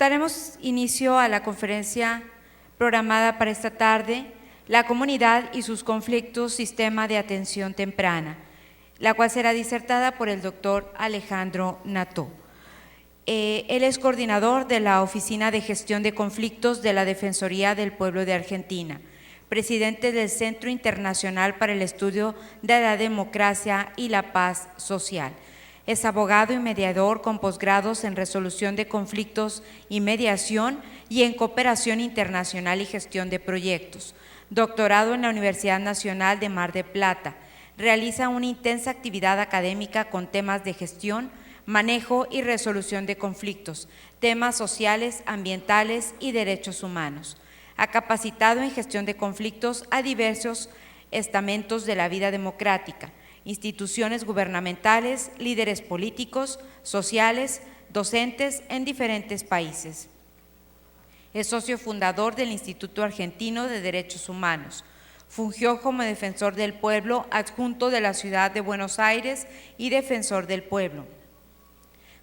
Daremos inicio a la conferencia programada para esta tarde, La comunidad y sus conflictos, sistema de atención temprana, la cual será disertada por el doctor Alejandro Nató. Él es coordinador de la Oficina de Gestión de Conflictos de la Defensoría del Pueblo de Argentina, presidente del Centro Internacional para el Estudio de la Democracia y la Paz Social. Es abogado y mediador con posgrados en resolución de conflictos y mediación y en cooperación internacional y gestión de proyectos. Doctorado en la Universidad Nacional de Mar del Plata. Realiza una intensa actividad académica con temas de gestión, manejo y resolución de conflictos, temas sociales, ambientales y derechos humanos. Ha capacitado en gestión de conflictos a diversos estamentos de la vida democrática, instituciones gubernamentales, líderes políticos, sociales, docentes en diferentes países. Es socio fundador del Instituto Argentino de Derechos Humanos. Fungió como defensor del pueblo adjunto de la ciudad de Buenos Aires y defensor del pueblo.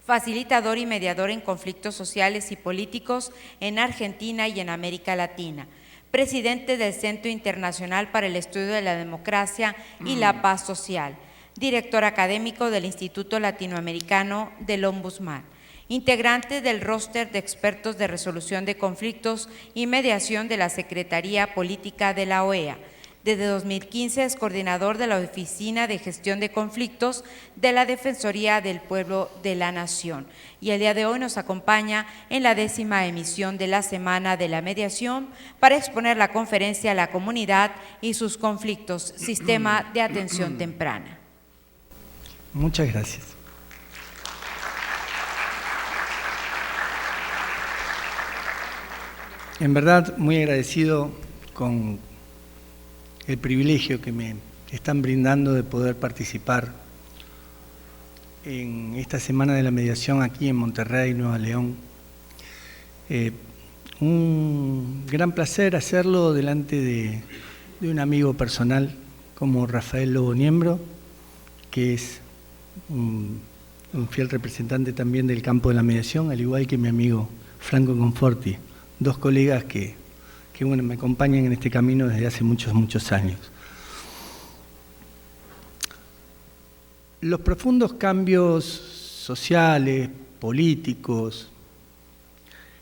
Facilitador y mediador en conflictos sociales y políticos en Argentina y en América Latina. Presidente del Centro Internacional para el Estudio de la Democracia y la Paz Social. Director académico del Instituto Latinoamericano del Ombudsman. Integrante del roster de expertos de resolución de conflictos y mediación de la Secretaría Política de la OEA. Desde 2015 es coordinador de la Oficina de Gestión de Conflictos de la Defensoría del Pueblo de la Nación. Y el día de hoy nos acompaña en la 10ª emisión de la Semana de la Mediación para exponer la conferencia La comunidad y sus conflictos, sistema de atención temprana. Muchas gracias. En verdad, muy agradecido con el privilegio que me están brindando de poder participar en esta Semana de la Mediación aquí en Monterrey, Nuevo León. Un gran placer hacerlo delante de un amigo personal como Rafael Lobo Niembro, que es un fiel representante también del campo de la mediación, al igual que mi amigo Franco Conforti, dos colegas que bueno, me acompañan en este camino desde hace muchos años. Los profundos cambios sociales, políticos,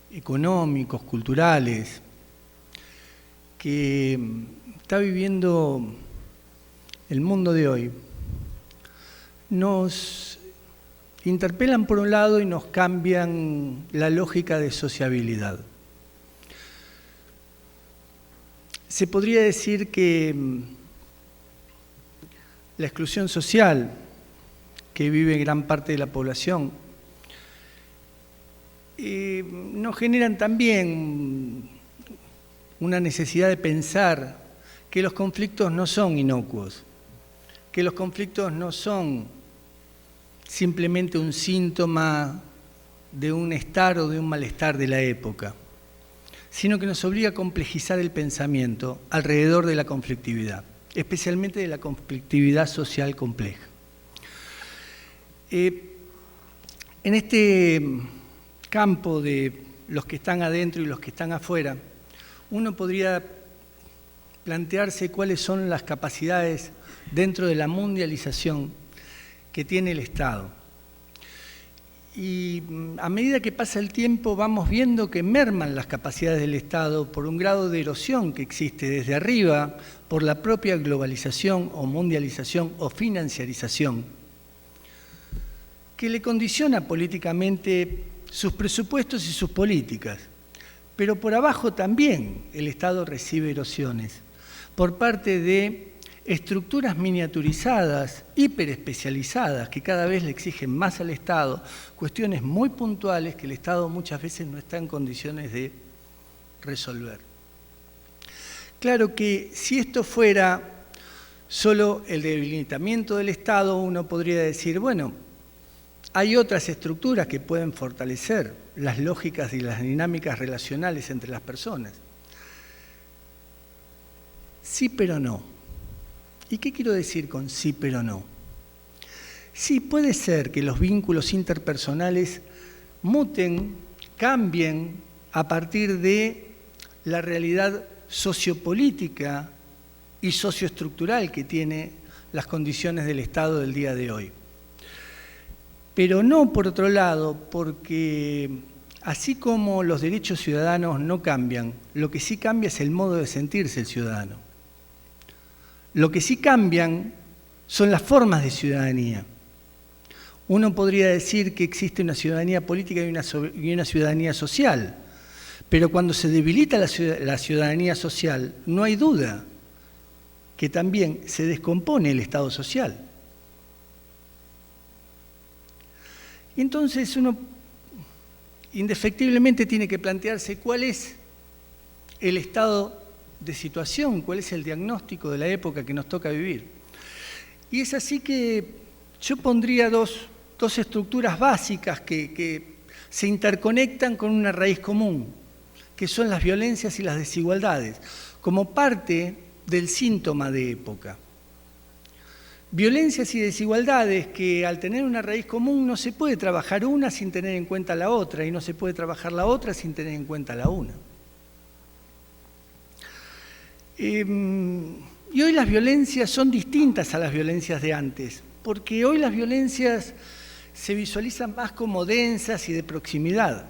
económicos, culturales, que está viviendo el mundo de hoy, nos interpelan por un lado y nos cambian la lógica de sociabilidad. Se podría decir que la exclusión social que vive gran parte de la población nos generan también una necesidad de pensar que los conflictos no son inocuos, que los conflictos no son simplemente un síntoma de un estar o de un malestar de la época, sino que nos obliga a complejizar el pensamiento alrededor de la conflictividad, especialmente de la conflictividad social compleja. En este campo de los que están adentro y los que están afuera, uno podría plantearse cuáles son las capacidades dentro de la mundialización que tiene el Estado. Y a medida que pasa el tiempo vamos viendo que merman las capacidades del Estado por un grado de erosión que existe desde arriba, por la propia globalización o mundialización o financiarización, que le condiciona políticamente sus presupuestos y sus políticas. Pero por abajo también el Estado recibe erosiones por parte de estructuras miniaturizadas, hiperespecializadas, que cada vez le exigen más al Estado, cuestiones muy puntuales que el Estado muchas veces no está en condiciones de resolver. Claro que si esto fuera solo el debilitamiento del Estado, uno podría decir, bueno, hay otras estructuras que pueden fortalecer las lógicas y las dinámicas relacionales entre las personas. Sí, pero no. ¿Y qué quiero decir con sí, pero no? Sí, puede ser que los vínculos interpersonales muten cambien a partir de la realidad sociopolítica y socioestructural que tiene las condiciones del Estado del día de hoy. Pero no, por otro lado, porque así como los derechos ciudadanos no cambian, lo que sí cambia es el modo de sentirse el ciudadano. Lo que sí cambian son las formas de ciudadanía. Uno podría decir que existe una ciudadanía política y una ciudadanía social, pero cuando se debilita la ciudadanía social, no hay duda que también se descompone el Estado social. Y entonces uno indefectiblemente tiene que plantearse cuál es el estado de situación, cuál es el diagnóstico de la época que nos toca vivir. Y es así que yo pondría dos estructuras básicas que se interconectan con una raíz común, que son las violencias y las desigualdades, como parte del síntoma de época. Violencias y desigualdades que al tener una raíz común no se puede trabajar una sin tener en cuenta la otra y no se puede trabajar la otra sin tener en cuenta la una. Y hoy las violencias son distintas a las violencias de antes, porque hoy las violencias se visualizan más como densas y de proximidad.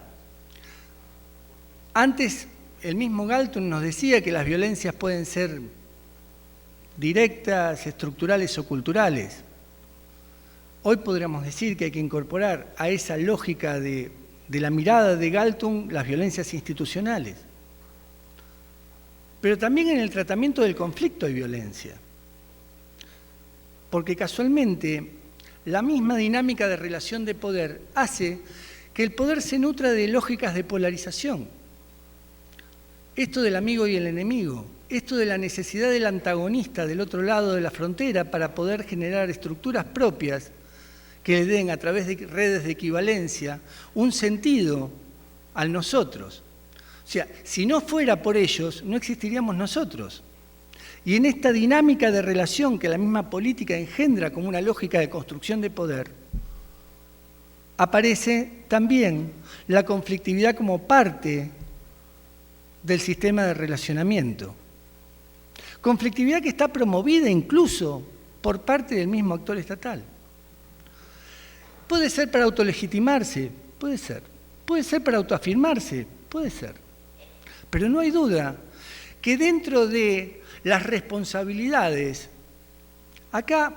Antes el mismo Galton nos decía que las violencias pueden ser directas, estructurales o culturales. Hoy podríamos decir que hay que incorporar a esa lógica de la mirada de Galton las violencias institucionales. Pero también en el tratamiento del conflicto hay violencia. Porque casualmente la misma dinámica de relación de poder hace que el poder se nutra de lógicas de polarización. Esto del amigo y el enemigo, esto de la necesidad del antagonista del otro lado de la frontera para poder generar estructuras propias que le den a través de redes de equivalencia un sentido al nosotros. O sea, si no fuera por ellos, no existiríamos nosotros. Y en esta dinámica de relación que la misma política engendra como una lógica de construcción de poder, aparece también la conflictividad como parte del sistema de relacionamiento. Conflictividad que está promovida incluso por parte del mismo actor estatal. Puede ser para autolegitimarse, puede ser. Puede ser para autoafirmarse, puede ser. Pero no hay duda que dentro de las responsabilidades, acá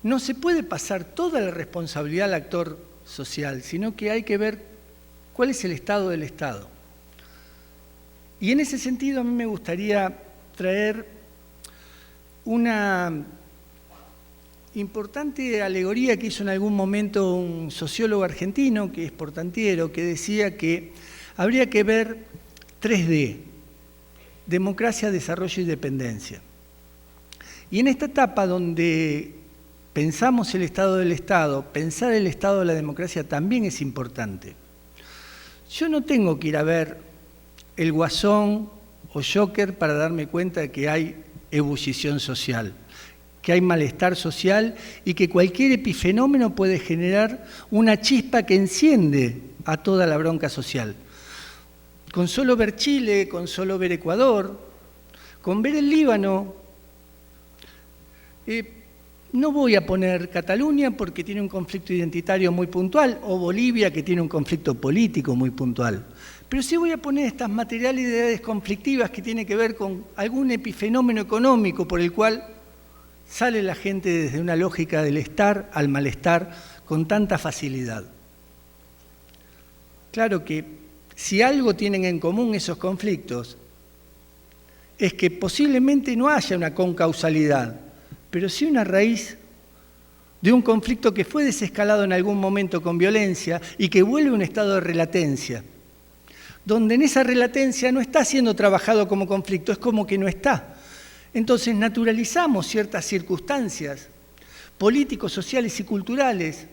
no se puede pasar toda la responsabilidad al actor social, sino que hay que ver cuál es el estado del Estado. Y en ese sentido a mí me gustaría traer una importante alegoría que hizo en algún momento un sociólogo argentino, que es Portantiero, que decía que habría que ver 3D, democracia, desarrollo y dependencia. Y en esta etapa donde pensamos el estado del Estado, pensar el estado de la democracia también es importante. Yo no tengo que ir a ver El Guasón o Joker para darme cuenta de que hay ebullición social, que hay malestar social y que cualquier epifenómeno puede generar una chispa que enciende a toda la bronca social. Con solo ver Chile, con solo ver Ecuador, con ver el Líbano, no voy a poner Cataluña porque tiene un conflicto identitario muy puntual, o Bolivia que tiene un conflicto político muy puntual. Pero sí voy a poner estas materialidades conflictivas que tienen que ver con algún epifenómeno económico por el cual sale la gente desde una lógica del estar al malestar con tanta facilidad. Claro que si algo tienen en común esos conflictos, es que posiblemente no haya una concausalidad, pero sí una raíz de un conflicto que fue desescalado en algún momento con violencia y que vuelve a un estado de relatencia, donde en esa relatencia no está siendo trabajado como conflicto, es como que no está. Entonces naturalizamos ciertas circunstancias políticos, sociales y culturales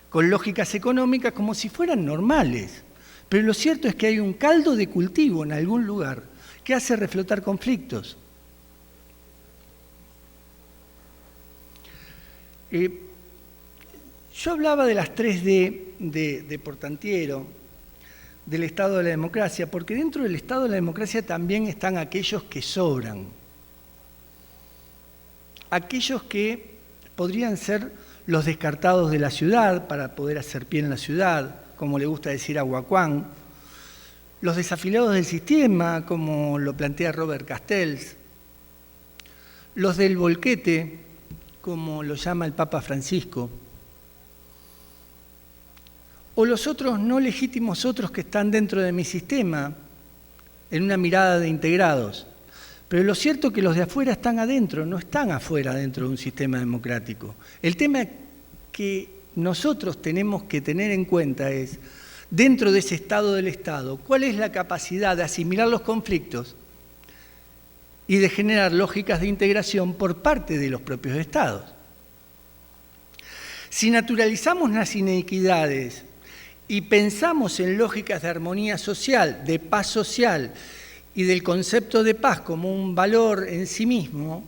con lógicas económicas como si fueran normales. Pero lo cierto es que hay un caldo de cultivo en algún lugar que hace reflotar conflictos. Yo hablaba de las 3D de Portantiero, del Estado de la democracia, porque dentro del Estado de la democracia también están aquellos que sobran, aquellos que podrían ser los descartados de la ciudad para poder hacer pie en la ciudad, como le gusta decir a Guacuán, los desafiliados del sistema, como lo plantea Robert Castells, los del bolquete, como lo llama el Papa Francisco, o los otros no legítimos otros que están dentro de mi sistema, en una mirada de integrados. Pero lo cierto es que los de afuera están adentro, no están afuera dentro de un sistema democrático. El tema que nosotros tenemos que tener en cuenta es, dentro de ese estado del Estado, ¿cuál es la capacidad de asimilar los conflictos y de generar lógicas de integración por parte de los propios Estados? Si naturalizamos las inequidades y pensamos en lógicas de armonía social, de paz social y del concepto de paz como un valor en sí mismo,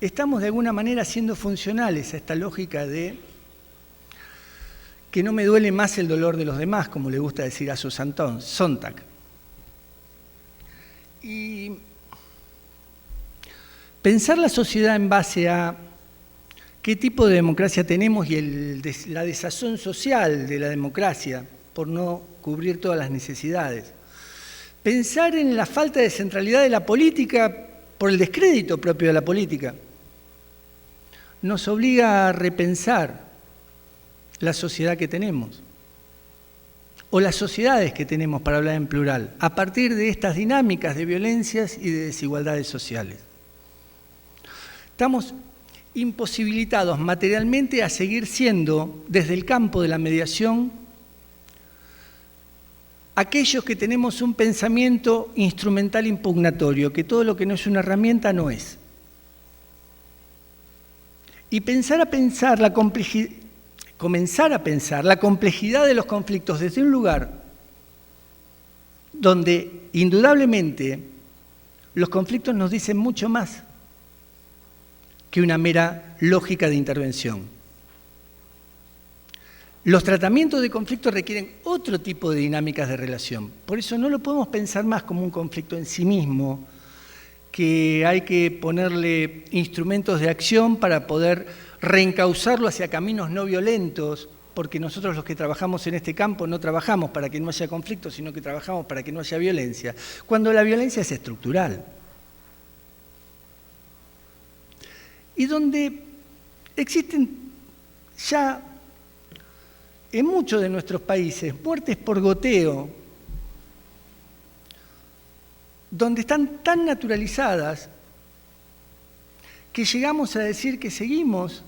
estamos de alguna manera siendo funcionales a esta lógica de que no me duele más el dolor de los demás, como le gusta decir a Sontag. Y pensar la sociedad en base a qué tipo de democracia tenemos y la desazón social de la democracia por no cubrir todas las necesidades. Pensar en la falta de centralidad de la política por el descrédito propio de la política. Nos obliga a repensar la sociedad que tenemos, o las sociedades que tenemos, para hablar en plural, a partir de estas dinámicas de violencias y de desigualdades sociales. Estamos imposibilitados materialmente a seguir siendo, desde el campo de la mediación, aquellos que tenemos un pensamiento instrumental impugnatorio, que todo lo que no es una herramienta no es. Y comenzar a pensar la complejidad de los conflictos desde un lugar donde indudablemente los conflictos nos dicen mucho más que una mera lógica de intervención. Los tratamientos de conflictos requieren otro tipo de dinámicas de relación. Por eso no lo podemos pensar más como un conflicto en sí mismo, que hay que ponerle instrumentos de acción para poder reencauzarlo hacia caminos no violentos, porque nosotros los que trabajamos en este campo no trabajamos para que no haya conflicto, sino que trabajamos para que no haya violencia, cuando la violencia es estructural. Y donde existen ya en muchos de nuestros países muertes por goteo, donde están tan naturalizadas que llegamos a decir que seguimos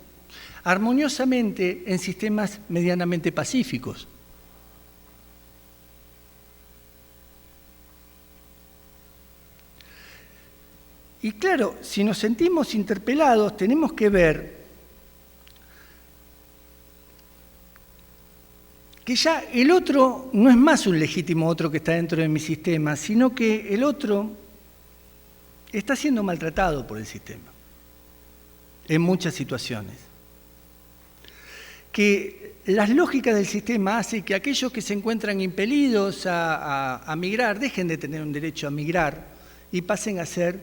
armoniosamente en sistemas medianamente pacíficos. Y claro, si nos sentimos interpelados, tenemos que ver que ya el otro no es más un legítimo otro que está dentro de mi sistema, sino que el otro está siendo maltratado por el sistema en muchas situaciones. Que las lógicas del sistema hacen que aquellos que se encuentran impelidos a migrar dejen de tener un derecho a migrar y pasen a ser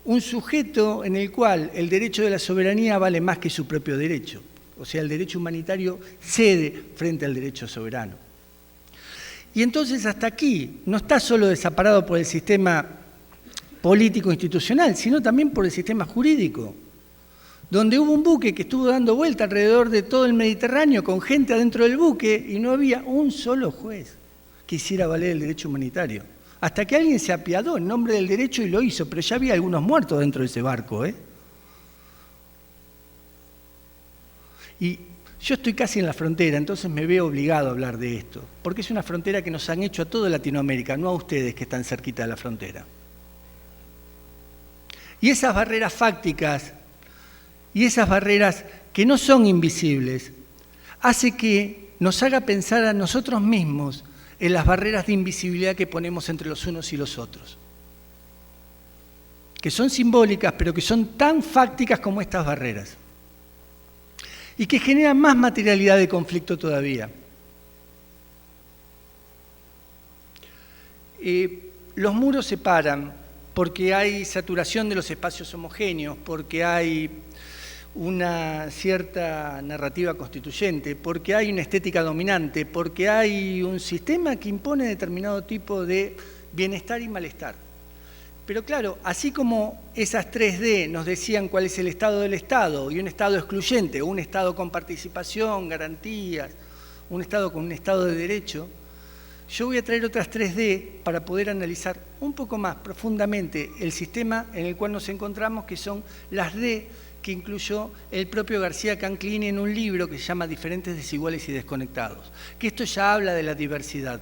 un sujeto en el cual el derecho de la soberanía vale más que su propio derecho. O sea, el derecho humanitario cede frente al derecho soberano. Y entonces hasta aquí no está solo desamparado por el sistema político institucional, sino también por el sistema jurídico, donde hubo un buque que estuvo dando vuelta alrededor de todo el Mediterráneo con gente adentro del buque y no había un solo juez que hiciera valer el derecho humanitario. Hasta que alguien se apiadó en nombre del derecho y lo hizo, pero ya había algunos muertos dentro de ese barco, Y yo estoy casi en la frontera, entonces me veo obligado a hablar de esto, porque es una frontera que nos han hecho a toda Latinoamérica, no a ustedes que están cerquita de la frontera. Y esas barreras fácticas y esas barreras que no son invisibles, hace que nos haga pensar a nosotros mismos en las barreras de invisibilidad que ponemos entre los unos y los otros, que son simbólicas, pero que son tan fácticas como estas barreras, y que generan más materialidad de conflicto todavía. Los muros separan porque hay saturación de los espacios homogéneos, porque hay una cierta narrativa constituyente, porque hay una estética dominante, porque hay un sistema que impone determinado tipo de bienestar y malestar. Pero claro, así como esas 3D nos decían cuál es el estado del Estado, y un Estado excluyente, un Estado con participación, garantías, un Estado con un Estado de Derecho, yo voy a traer otras 3D para poder analizar un poco más profundamente el sistema en el cual nos encontramos, que son las D que incluyó el propio García Canclini en un libro que se llama Diferentes, Desiguales y Desconectados, que esto ya habla de la diversidad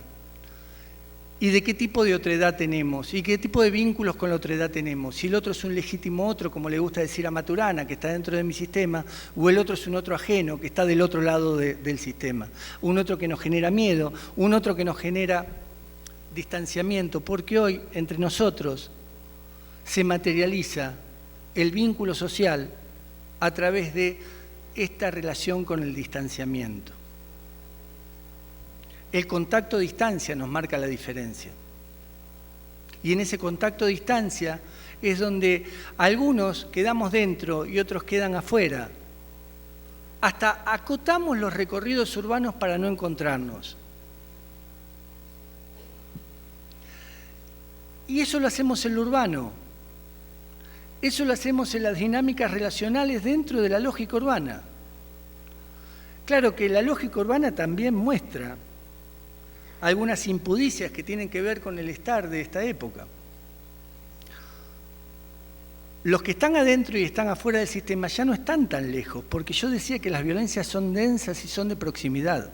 y de qué tipo de otredad tenemos y qué tipo de vínculos con la otredad tenemos. Si el otro es un legítimo otro, como le gusta decir a Maturana, que está dentro de mi sistema, o el otro es un otro ajeno, que está del otro lado del sistema. Un otro que nos genera miedo, un otro que nos genera distanciamiento, porque hoy entre nosotros se materializa el vínculo social a través de esta relación con el distanciamiento. El contacto-distancia nos marca la diferencia. Y en ese contacto-distancia es donde algunos quedamos dentro y otros quedan afuera. Hasta acotamos los recorridos urbanos para no encontrarnos. Y eso lo hacemos en lo urbano. Eso lo hacemos en las dinámicas relacionales dentro de la lógica urbana. Claro que la lógica urbana también muestra algunas impudicias que tienen que ver con el estar de esta época. Los que están adentro y están afuera del sistema ya no están tan lejos, porque yo decía que las violencias son densas y son de proximidad.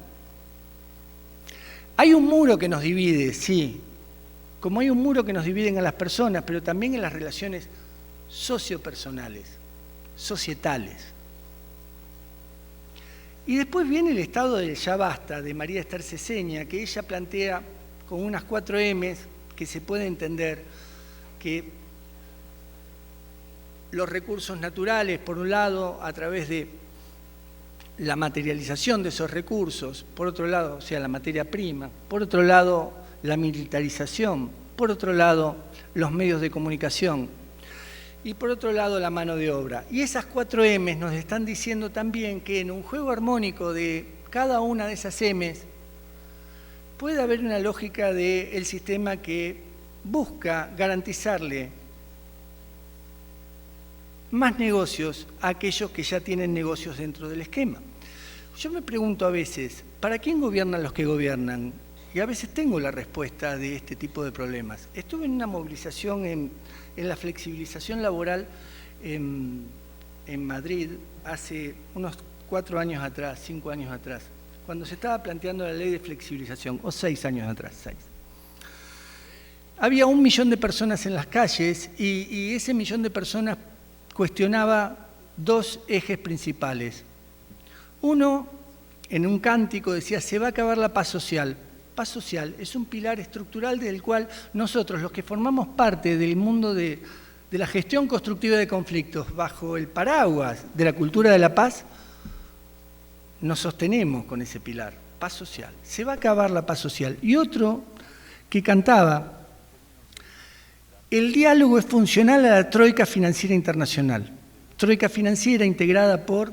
Hay un muro que nos divide, sí, como hay un muro que nos divide a las personas, pero también en las relaciones sociopersonales, societales. Y después viene el estado del ya basta, de María Esther Ceseña, que ella plantea con unas 4 M's que se puede entender que los recursos naturales, por un lado, a través de la materialización de esos recursos, por otro lado, o sea, la materia prima, por otro lado, la militarización, por otro lado, los medios de comunicación, y por otro lado la mano de obra. Y esas 4 M's nos están diciendo también que en un juego armónico de cada una de esas M's puede haber una lógica del sistema que busca garantizarle más negocios a aquellos que ya tienen negocios dentro del esquema. Yo me pregunto a veces, ¿para quién gobiernan los que gobiernan? Y a veces tengo la respuesta de este tipo de problemas. Estuve en una movilización en la flexibilización laboral en Madrid hace unos 4 años atrás, 5 años atrás, cuando se estaba planteando la ley de flexibilización, o 6 años atrás, 6. Había 1 millón de personas en las calles y ese millón de personas cuestionaba 2 ejes principales. Uno, en un cántico decía, se va a acabar la paz social. Paz social es un pilar estructural del cual nosotros, los que formamos parte del mundo de la gestión constructiva de conflictos, bajo el paraguas de la cultura de la paz, nos sostenemos con ese pilar, paz social. Se va a acabar la paz social. Y otro que cantaba, el diálogo es funcional a la Troika Financiera Internacional. Troika Financiera integrada por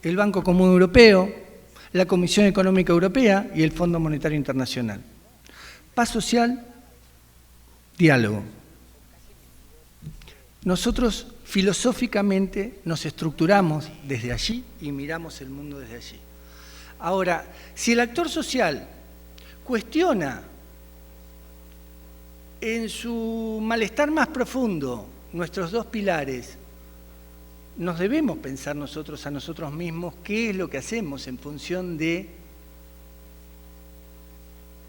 el Banco Común Europeo, la Comisión Económica Europea y el Fondo Monetario Internacional. Paz social, diálogo. Nosotros filosóficamente nos estructuramos desde allí y miramos el mundo desde allí. Ahora, si el actor social cuestiona en su malestar más profundo nuestros 2 pilares, nos debemos pensar nosotros a nosotros mismos qué es lo que hacemos en función de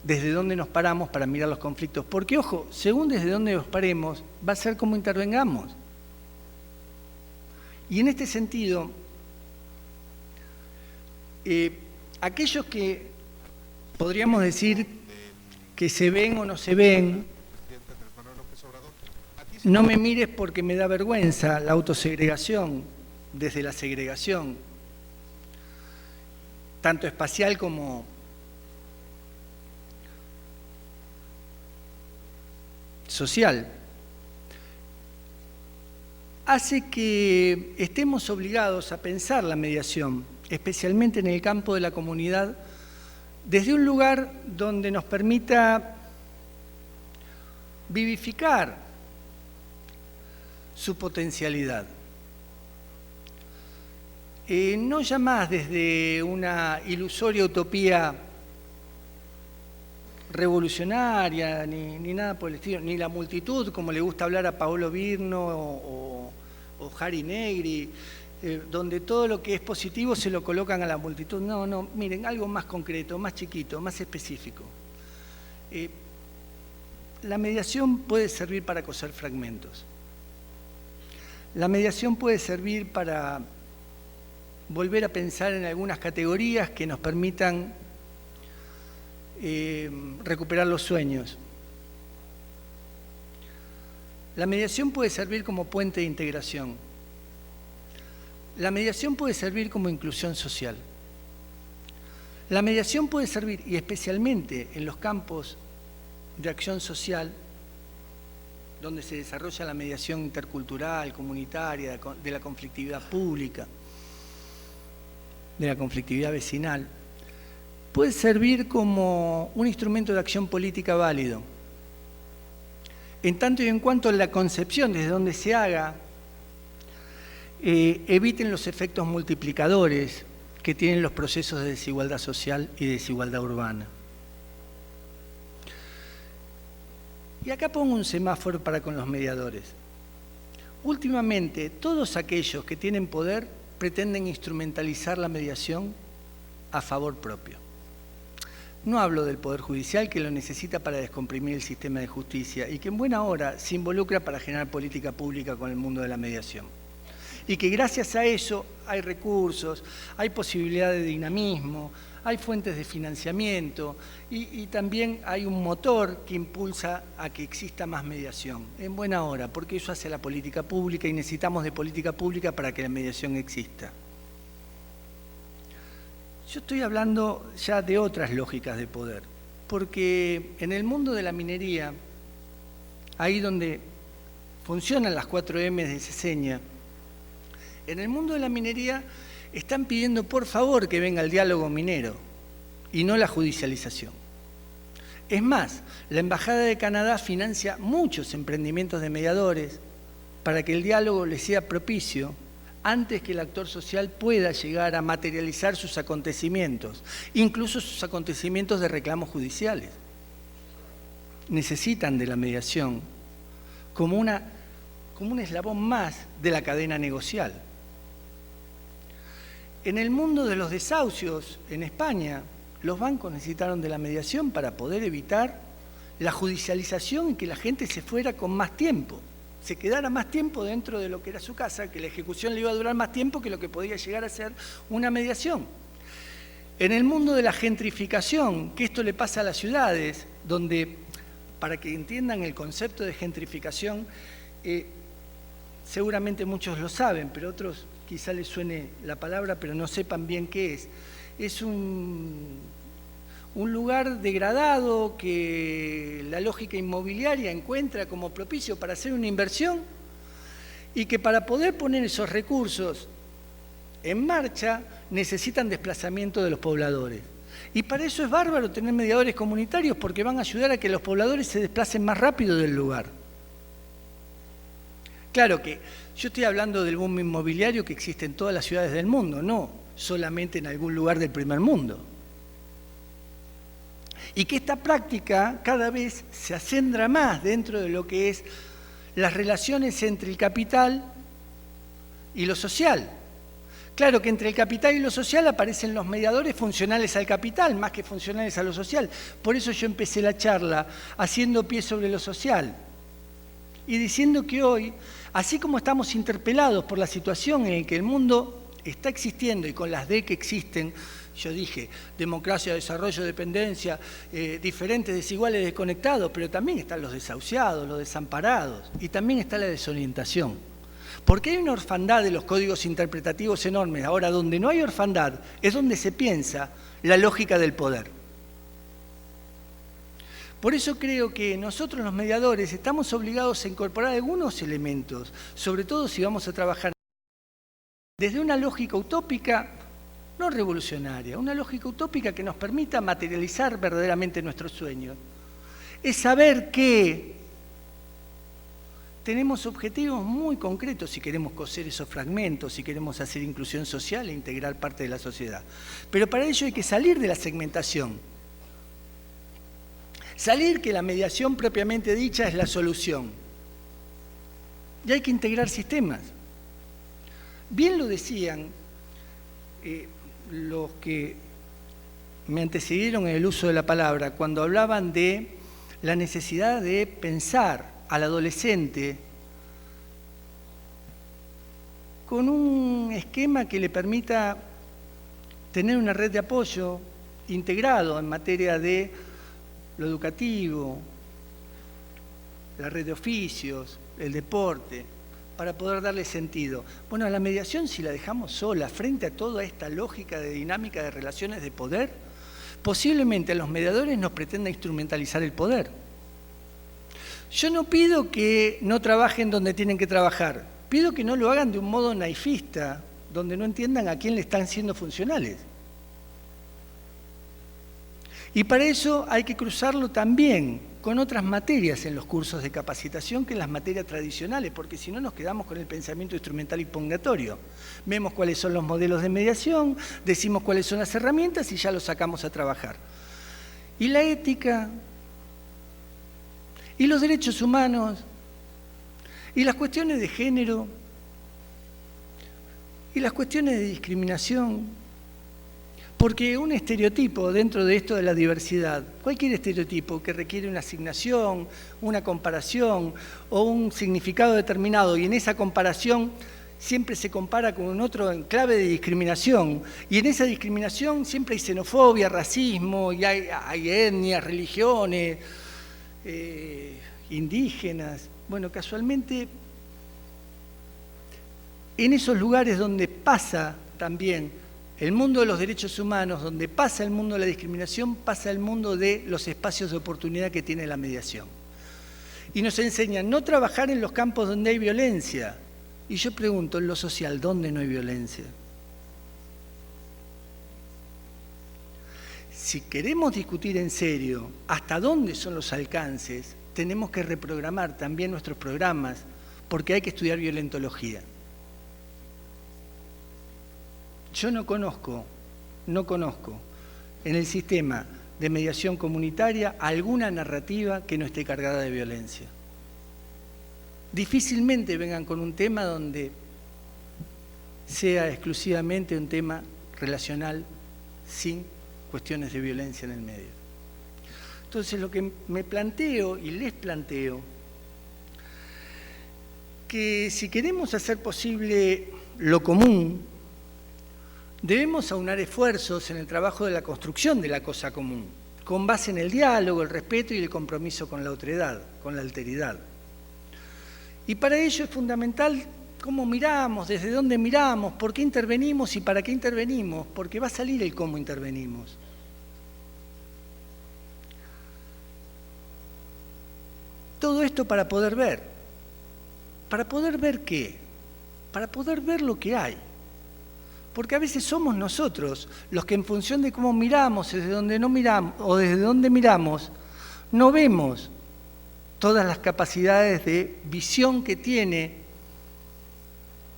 desde dónde nos paramos para mirar los conflictos. Porque, ojo, según desde dónde nos paremos, va a ser cómo intervengamos. Y en este sentido, aquellos que podríamos decir que se ven o no se ven, no me mires porque me da vergüenza la autosegregación desde la segregación, tanto espacial como social, hace que estemos obligados a pensar la mediación, especialmente en el campo de la comunidad, desde un lugar donde nos permita vivificar su potencialidad. No ya más desde una ilusoria utopía revolucionaria, ni nada por el estilo, ni la multitud, como le gusta hablar a Paolo Virno o Harry Negri, donde todo lo que es positivo se lo colocan a la multitud. No, miren, algo más concreto, más chiquito, más específico. La mediación puede servir para coser fragmentos. La mediación puede servir para volver a pensar en algunas categorías que nos permitan recuperar los sueños. La mediación puede servir como puente de integración. La mediación puede servir como inclusión social. La mediación puede servir, y especialmente en los campos de acción social, donde se desarrolla la mediación intercultural, comunitaria, de la conflictividad pública, de la conflictividad vecinal, puede servir como un instrumento de acción política válido, en tanto y en cuanto la concepción desde donde se haga eviten los efectos multiplicadores que tienen los procesos de desigualdad social y desigualdad urbana. Y acá pongo un semáforo para con los mediadores. Últimamente, todos aquellos que tienen poder pretenden instrumentalizar la mediación a favor propio. No hablo del Poder Judicial, que lo necesita para descomprimir el sistema de justicia y que en buena hora se involucra para generar política pública con el mundo de la mediación. Y que gracias a eso hay recursos, hay posibilidad de dinamismo, hay fuentes de financiamiento y también hay un motor que impulsa a que exista más mediación. En buena hora, porque eso hace la política pública y necesitamos de política pública para que la mediación exista. Yo estoy hablando ya de otras lógicas de poder, porque en el mundo de la minería, ahí donde funcionan las 4M de Seseña, en el mundo de la minería están pidiendo por favor que venga el diálogo minero y no la judicialización. Es más, la Embajada de Canadá financia muchos emprendimientos de mediadores para que el diálogo les sea propicio antes que el actor social pueda llegar a materializar sus acontecimientos, incluso sus acontecimientos de reclamos judiciales. Necesitan de la mediación como un eslabón más de la cadena negocial. En el mundo de los desahucios en España, los bancos necesitaron de la mediación para poder evitar la judicialización y que la gente se fuera con más tiempo, se quedara más tiempo dentro de lo que era su casa, que la ejecución le iba a durar más tiempo que lo que podía llegar a ser una mediación. En el mundo de la gentrificación, que esto le pasa a las ciudades, donde, para que entiendan el concepto de gentrificación, seguramente muchos lo saben, pero otros quizá les suene la palabra, pero no sepan bien qué es. Es un lugar degradado que la lógica inmobiliaria encuentra como propicio para hacer una inversión y que para poder poner esos recursos en marcha necesitan desplazamiento de los pobladores. Y para eso es bárbaro tener mediadores comunitarios porque van a ayudar a que los pobladores se desplacen más rápido del lugar. Claro que yo estoy hablando del boom inmobiliario que existe en todas las ciudades del mundo, no solamente en algún lugar del primer mundo. Y que esta práctica cada vez se acendra más dentro de lo que es las relaciones entre el capital y lo social. Claro que entre el capital y lo social aparecen los mediadores funcionales al capital, más que funcionales a lo social. Por eso yo empecé la charla haciendo pie sobre lo social y diciendo que hoy, así como estamos interpelados por la situación en la que el mundo está existiendo y con las D que existen, yo dije, democracia, desarrollo, dependencia, diferentes, desiguales, desconectados, pero también están los desahuciados, los desamparados, y también está la desorientación. Porque hay una orfandad de los códigos interpretativos enormes. Ahora, donde no hay orfandad, es donde se piensa la lógica del poder. Por eso creo que nosotros los mediadores estamos obligados a incorporar algunos elementos, sobre todo si vamos a trabajar desde una lógica utópica, no revolucionaria, una lógica utópica que nos permita materializar verdaderamente nuestros sueños. Es saber que tenemos objetivos muy concretos si queremos coser esos fragmentos, si queremos hacer inclusión social e integrar parte de la sociedad. Pero para ello hay que salir de la segmentación. Salir que la mediación propiamente dicha es la solución. Y hay que integrar sistemas. Bien lo decían los que me antecedieron en el uso de la palabra cuando hablaban de la necesidad de pensar al adolescente con un esquema que le permita tener una red de apoyo integrado en materia de lo educativo, la red de oficios, el deporte, para poder darle sentido. Bueno, a la mediación, si la dejamos sola frente a toda esta lógica de dinámica de relaciones de poder, posiblemente a los mediadores nos pretenda instrumentalizar el poder. Yo no pido que no trabajen donde tienen que trabajar, pido que no lo hagan de un modo naifista, donde no entiendan a quién le están siendo funcionales. Y para eso hay que cruzarlo también con otras materias en los cursos de capacitación que en las materias tradicionales, porque si no nos quedamos con el pensamiento instrumental impugnatorio. Vemos cuáles son los modelos de mediación, decimos cuáles son las herramientas y ya los sacamos a trabajar. Y la ética, y los derechos humanos, y las cuestiones de género, y las cuestiones de discriminación. Porque un estereotipo dentro de esto de la diversidad, cualquier estereotipo que requiere una asignación, una comparación o un significado determinado, y en esa comparación siempre se compara con otro en clave de discriminación, y en esa discriminación siempre hay xenofobia, racismo, y hay etnias, religiones, indígenas. Bueno, casualmente, en esos lugares donde pasa también el mundo de los derechos humanos, donde pasa el mundo de la discriminación, pasa el mundo de los espacios de oportunidad que tiene la mediación. Y nos enseñan no trabajar en los campos donde hay violencia. Y yo pregunto, en lo social, ¿dónde no hay violencia? Si queremos discutir en serio hasta dónde son los alcances, tenemos que reprogramar también nuestros programas, porque hay que estudiar violentología. Yo no conozco en el sistema de mediación comunitaria alguna narrativa que no esté cargada de violencia. Difícilmente vengan con un tema donde sea exclusivamente un tema relacional sin cuestiones de violencia en el medio. Entonces lo que me planteo y les planteo, que si queremos hacer posible lo común, debemos aunar esfuerzos en el trabajo de la construcción de la cosa común, con base en el diálogo, el respeto y el compromiso con la otredad, con la alteridad. Y para ello es fundamental cómo miramos, desde dónde miramos, por qué intervenimos y para qué intervenimos, porque va a salir el cómo intervenimos. Todo esto para poder ver. ¿Para poder ver qué? Para poder ver lo que hay. Porque a veces somos nosotros los que en función de cómo miramos, desde donde no miramos o desde donde miramos, no vemos todas las capacidades de visión que tiene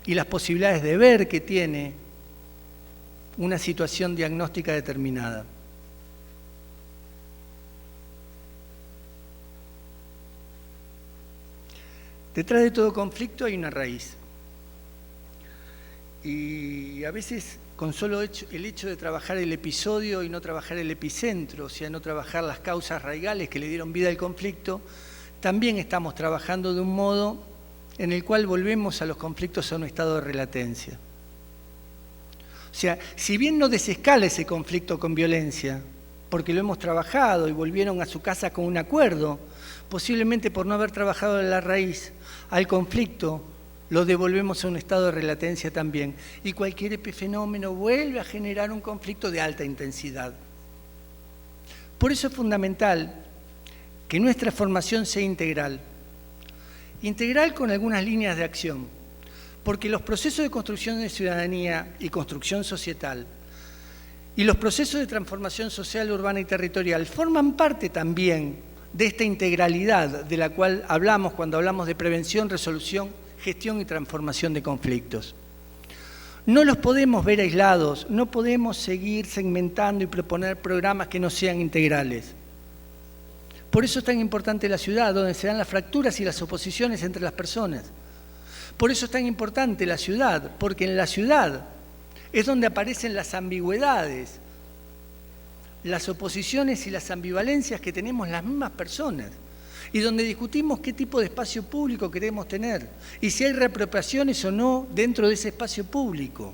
y las posibilidades de ver que tiene una situación diagnóstica determinada. Detrás de todo conflicto hay una raíz. Y a veces con solo el hecho de trabajar el episodio y no trabajar el epicentro, o sea, no trabajar las causas raigales que le dieron vida al conflicto, también estamos trabajando de un modo en el cual volvemos a los conflictos a un estado de relatencia. O sea, si bien no desescala ese conflicto con violencia, porque lo hemos trabajado y volvieron a su casa con un acuerdo, posiblemente por no haber trabajado en la raíz al conflicto, lo devolvemos a un estado de relatencia también. Y cualquier epifenómeno vuelve a generar un conflicto de alta intensidad. Por eso es fundamental que nuestra formación sea integral. Integral con algunas líneas de acción, porque los procesos de construcción de ciudadanía y construcción societal y los procesos de transformación social, urbana y territorial forman parte también de esta integralidad de la cual hablamos cuando hablamos de prevención, resolución, gestión y transformación de conflictos. No los podemos ver aislados, no podemos seguir segmentando y proponer programas que no sean integrales. Por eso es tan importante la ciudad, donde se dan las fracturas y las oposiciones entre las personas. Por eso es tan importante la ciudad, porque en la ciudad es donde aparecen las ambigüedades, las oposiciones y las ambivalencias que tenemos las mismas personas, y donde discutimos qué tipo de espacio público queremos tener, y si hay reapropiaciones o no dentro de ese espacio público.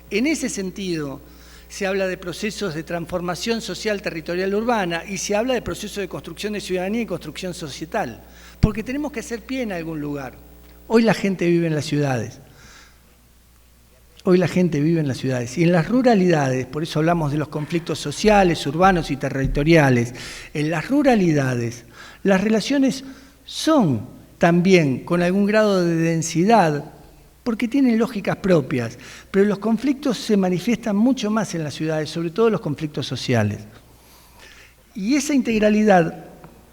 En ese sentido, se habla de procesos de transformación social, territorial, urbana, y se habla de procesos de construcción de ciudadanía y construcción societal, porque tenemos que hacer pie en algún lugar. Hoy la gente vive en las ciudades. Hoy la gente vive en las ciudades y en las ruralidades, por eso hablamos de los conflictos sociales, urbanos y territoriales. En las ruralidades, las relaciones son también con algún grado de densidad, porque tienen lógicas propias, pero los conflictos se manifiestan mucho más en las ciudades, sobre todo los conflictos sociales. Y esa integralidad,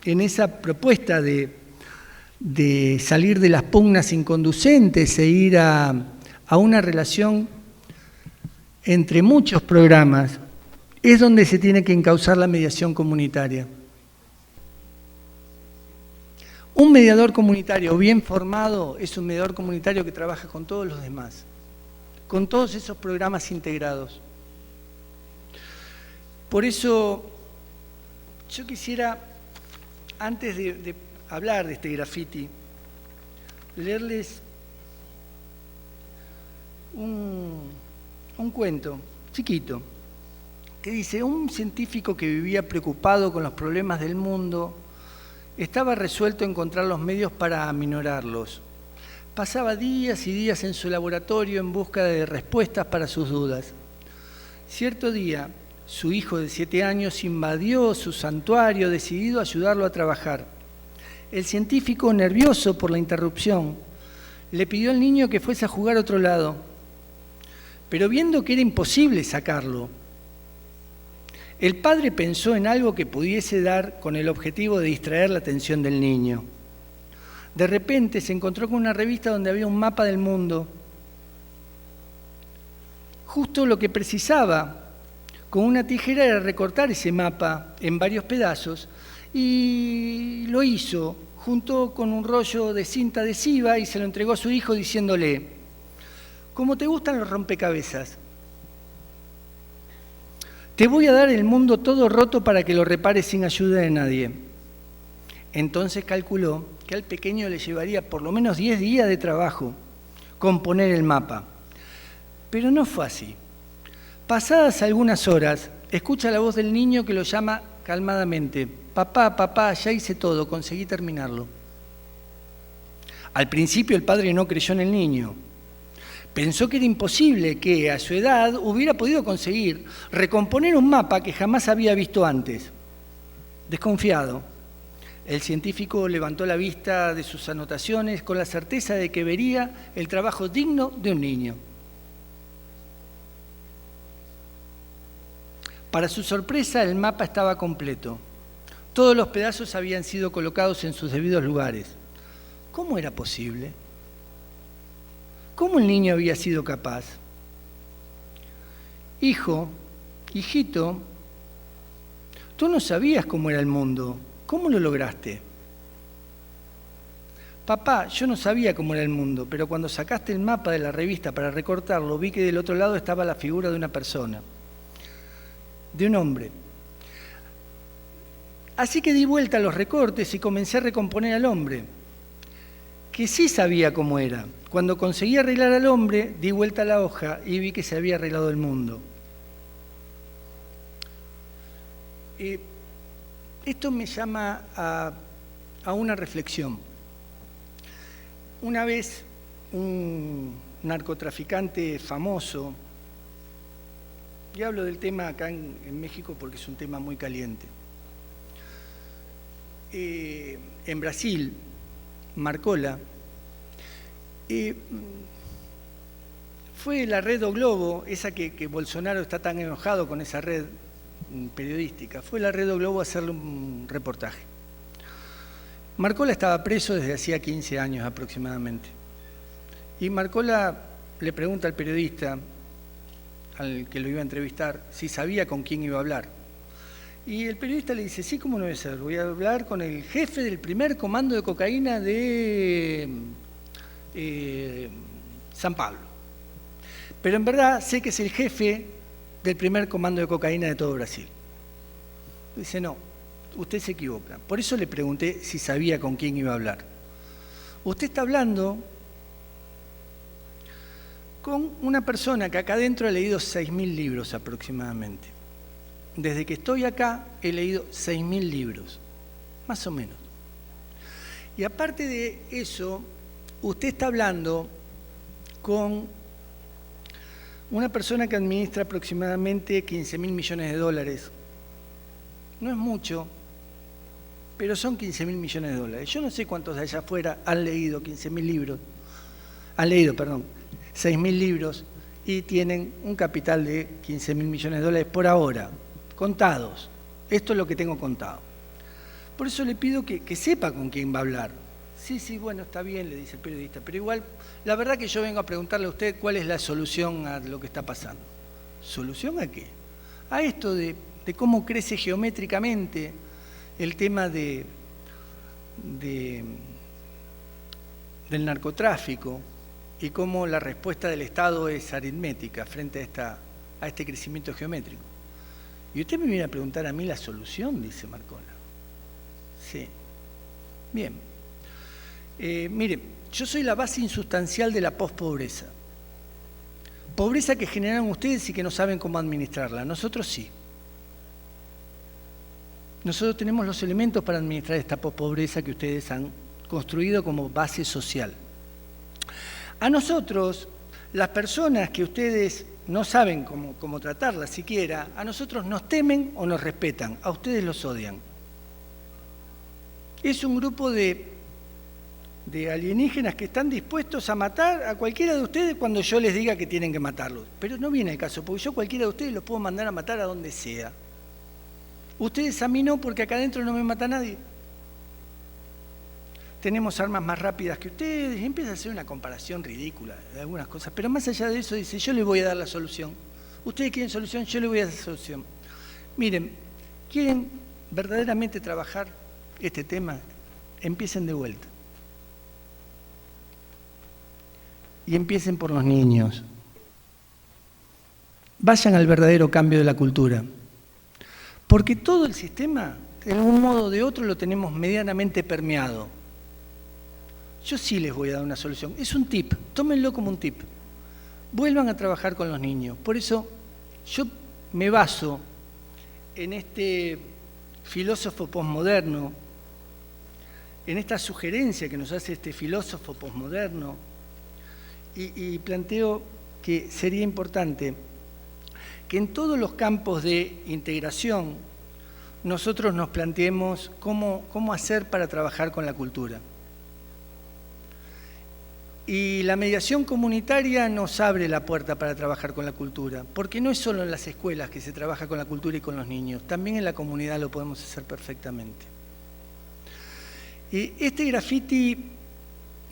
en esa propuesta de salir de las pugnas inconducentes e ir a una relación entre muchos programas, es donde se tiene que encauzar la mediación comunitaria. Un mediador comunitario bien formado es un mediador comunitario que trabaja con todos los demás, con todos esos programas integrados. Por eso, yo quisiera, antes de hablar de este graffiti, leerles un cuento chiquito que dice: un científico que vivía preocupado con los problemas del mundo estaba resuelto a encontrar los medios para aminorarlos. Pasaba días y días en su laboratorio en busca de respuestas para sus dudas. Cierto día, su hijo de 7 años invadió su santuario, decidido a ayudarlo a trabajar. El científico, nervioso por la interrupción, le pidió al niño que fuese a jugar a otro lado, pero viendo que era imposible sacarlo, el padre pensó en algo que pudiese dar con el objetivo de distraer la atención del niño. De repente se encontró con una revista donde había un mapa del mundo, justo lo que precisaba. Con una tijera era recortar ese mapa en varios pedazos, y lo hizo junto con un rollo de cinta adhesiva y se lo entregó a su hijo diciéndole: ¿cómo te gustan los rompecabezas? Te voy a dar el mundo todo roto para que lo repares sin ayuda de nadie. Entonces calculó que al pequeño le llevaría por lo menos 10 días de trabajo componer el mapa. Pero no fue así. Pasadas algunas horas, escucha la voz del niño que lo llama calmadamente: papá, papá, ya hice todo, conseguí terminarlo. Al principio el padre no creyó en el niño. Pensó que era imposible que a su edad hubiera podido conseguir recomponer un mapa que jamás había visto antes. Desconfiado, el científico levantó la vista de sus anotaciones con la certeza de que vería el trabajo digno de un niño. Para su sorpresa, el mapa estaba completo. Todos los pedazos habían sido colocados en sus debidos lugares. ¿Cómo era posible? ¿Cómo el niño había sido capaz? Hijo, hijito, tú no sabías cómo era el mundo. ¿Cómo lo lograste? Papá, yo no sabía cómo era el mundo, pero cuando sacaste el mapa de la revista para recortarlo, vi que del otro lado estaba la figura de una persona, de un hombre. Así que di vuelta a los recortes y comencé a recomponer al hombre, que sí sabía cómo era. Cuando conseguí arreglar al hombre, di vuelta a la hoja y vi que se había arreglado el mundo. Esto me llama a una reflexión. Una vez un narcotraficante famoso, y hablo del tema acá en México porque es un tema muy caliente, en Brasil, Marcola, fue la red O Globo, esa que Bolsonaro está tan enojado con esa red periodística, fue la red O Globo a hacerle un reportaje. Marcola estaba preso desde hacía 15 años aproximadamente. Y Marcola le pregunta al periodista, al que lo iba a entrevistar, si sabía con quién iba a hablar. Y el periodista le dice, sí, ¿cómo no debe ser? Voy a hablar con el jefe del primer comando de cocaína de San Pablo. Pero en verdad sé que es el jefe del primer comando de cocaína de todo Brasil. Dice, no, usted se equivoca. Por eso le pregunté si sabía con quién iba a hablar. Usted está hablando con una persona que acá adentro ha leído 6.000 libros aproximadamente. Desde que estoy acá he leído 6.000 libros, más o menos. Y aparte de eso, usted está hablando con una persona que administra aproximadamente 15.000 millones de dólares. No es mucho, pero son 15.000 millones de dólares. Yo no sé cuántos de allá afuera han leído 15.000 libros. Han leído, perdón, 6.000 libros y tienen un capital de 15.000 millones de dólares por ahora, contados. Esto es lo que tengo contado. Por eso le pido que sepa con quién va a hablar. Sí, sí, bueno, está bien, le dice el periodista, pero igual, la verdad que yo vengo a preguntarle a usted cuál es la solución a lo que está pasando. ¿Solución a qué? A esto de cómo crece geométricamente el tema del narcotráfico y cómo la respuesta del Estado es aritmética frente a este crecimiento geométrico. Y usted me viene a preguntar a mí la solución, dice Marcola. Sí. Bien. Mire, yo soy la base insustancial de la pospobreza. Pobreza que generaron ustedes y que no saben cómo administrarla. Nosotros sí. Nosotros tenemos los elementos para administrar esta pospobreza que ustedes han construido como base social. A nosotros, las personas que ustedes no saben cómo tratarlas siquiera, a nosotros nos temen o nos respetan, a ustedes los odian. Es un grupo de alienígenas que están dispuestos a matar a cualquiera de ustedes cuando yo les diga que tienen que matarlos. Pero no viene el caso, porque yo cualquiera de ustedes los puedo mandar a matar a donde sea. Ustedes a mí no, porque acá adentro no me mata nadie. Tenemos armas más rápidas que ustedes, empieza a hacer una comparación ridícula de algunas cosas, pero más allá de eso dice, yo les voy a dar la solución. Ustedes quieren solución, yo les voy a dar la solución. Miren, ¿quieren verdaderamente trabajar este tema? Empiecen de vuelta. Y empiecen por los niños. Vayan al verdadero cambio de la cultura. Porque todo el sistema, de algún modo o de otro, lo tenemos medianamente permeado. Yo sí les voy a dar una solución. Es un tip, tómenlo como un tip. Vuelvan a trabajar con los niños. Por eso yo me baso en este filósofo posmoderno, en esta sugerencia que nos hace este filósofo posmoderno, y planteo que sería importante que en todos los campos de integración nosotros nos planteemos cómo hacer para trabajar con la cultura. Y la mediación comunitaria nos abre la puerta para trabajar con la cultura, porque no es solo en las escuelas que se trabaja con la cultura y con los niños, también en la comunidad lo podemos hacer perfectamente. Y este graffiti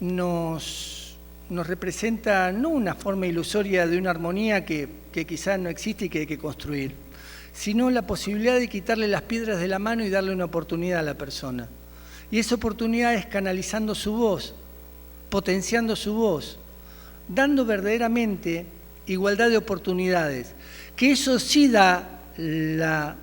nos representa no una forma ilusoria de una armonía que quizás no existe y que hay que construir, sino la posibilidad de quitarle las piedras de la mano y darle una oportunidad a la persona. Y esa oportunidad es canalizando su voz, potenciando su voz, dando verdaderamente igualdad de oportunidades, que eso sí da la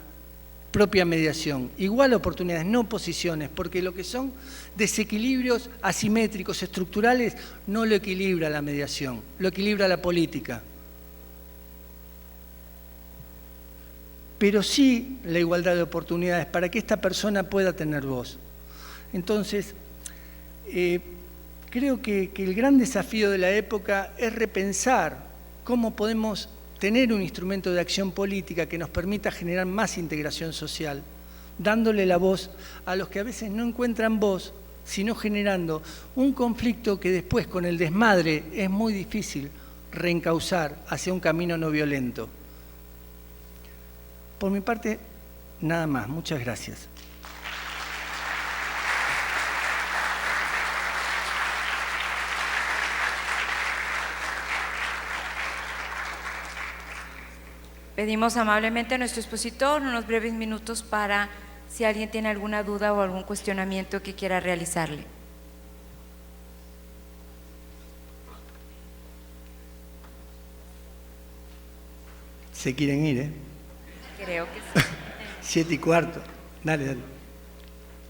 propia mediación, igual oportunidades, no posiciones, porque lo que son desequilibrios asimétricos, estructurales, no lo equilibra la mediación, lo equilibra la política. Pero sí la igualdad de oportunidades para que esta persona pueda tener voz. Entonces, creo que el gran desafío de la época es repensar cómo podemos tener un instrumento de acción política que nos permita generar más integración social, dándole la voz a los que a veces no encuentran voz, sino generando un conflicto que después, con el desmadre, es muy difícil reencauzar hacia un camino no violento. Por mi parte, nada más. Muchas gracias. Pedimos amablemente a nuestro expositor unos breves minutos para si alguien tiene alguna duda o algún cuestionamiento que quiera realizarle. Se quieren ir, ¿eh? Creo que sí. 7:15. Dale, dale.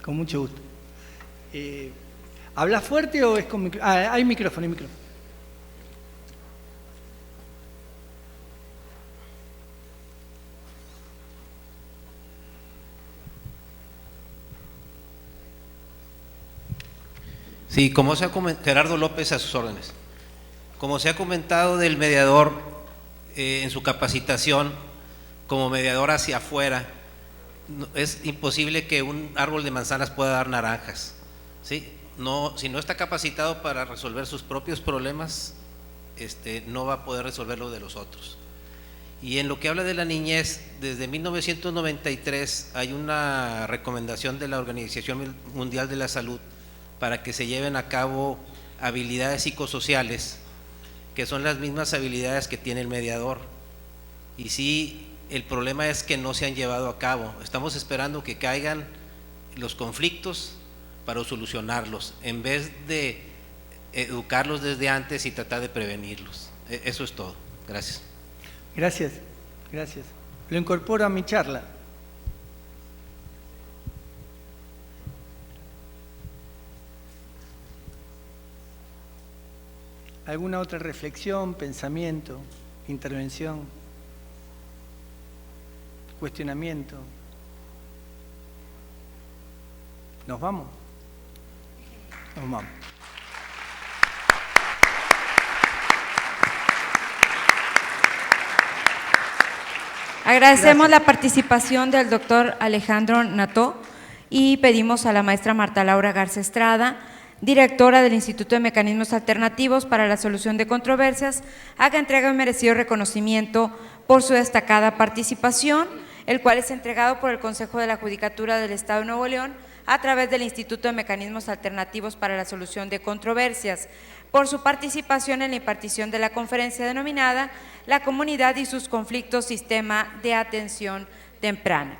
Con mucho gusto. ¿Hablas fuerte o es con micrófono? Ah, hay micrófono, hay micrófono. Sí, como se ha comentado, Gerardo López, a sus órdenes. Como se ha comentado del mediador en su capacitación como mediador hacia afuera, es imposible que un árbol de manzanas pueda dar naranjas, ¿sí? No, si no está capacitado para resolver sus propios problemas, no va a poder resolver los de los otros. Y en lo que habla de la niñez, desde 1993 hay una recomendación de la Organización Mundial de la Salud para que se lleven a cabo habilidades psicosociales, que son las mismas habilidades que tiene el mediador. Y sí, el problema es que no se han llevado a cabo. Estamos esperando que caigan los conflictos para solucionarlos, en vez de educarlos desde antes y tratar de prevenirlos. Eso es todo. Gracias. Gracias, gracias. Lo incorporo a mi charla. ¿Alguna otra reflexión, pensamiento, intervención, cuestionamiento? ¿Nos vamos? Nos vamos. Agradecemos la participación del doctor Alejandro Nató y pedimos a la maestra Marta Laura Garza Estrada, directora del Instituto de Mecanismos Alternativos para la Solución de Controversias, haga entrega un merecido reconocimiento por su destacada participación, el cual es entregado por el Consejo de la Judicatura del Estado de Nuevo León a través del Instituto de Mecanismos Alternativos para la Solución de Controversias, por su participación en la impartición de la conferencia denominada La comunidad y sus conflictos, sistema de atención temprana.